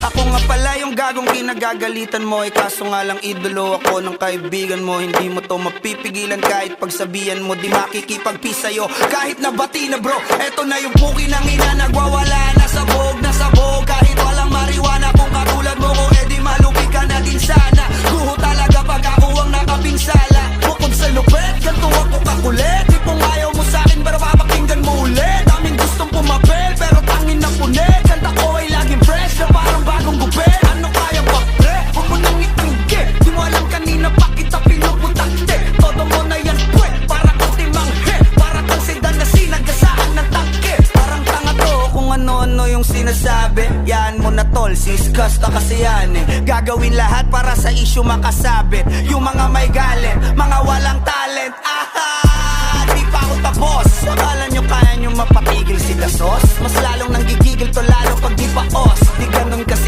Ako nga pala yung gagong kinagagalitan mo, kaso nga lang idolo ako ng kaibigan mo. Hindi mo to mapipigilan kahit pagsabihan mo, di makikipagpi sa'yo kahit nabati na bro. Eto na yung puki ng ina, nagwawala na sabog na sabog. Kahit walang mariwana, kung katulad mo ko, edi malupi ka na din sana. Guho talaga pag ako ang nakapinsala. Bukod sa lupet, ganito ako kakulit. Di pong ayaw mo sa'kin pero papakinggan mo ulit. Daming gustong pumapel pero tangin na punit. Kanta ko ay laging fresh na parang bagong gupit. Ano kaya ba pre? Huwag mo nang itingge. Di mo alam kanina pa kita pinuputante. Todo mo na yan pwet, para kang timanghe. Para kang sedan na sinagasaan ng tangke. Parang tanga to kung ano-ano yung sinasabi. Yan mo na tol, siskas na kasi yan eh. Gagawin lahat para sa issue makasabit. Yung mga may galit, mga walang talent. Aha! Di pa ako tapos. Akala nyo kaya nyo mapatigil sila sos? Mas lalong nanggigigil to lalo pag di pa os. Di ganun kasi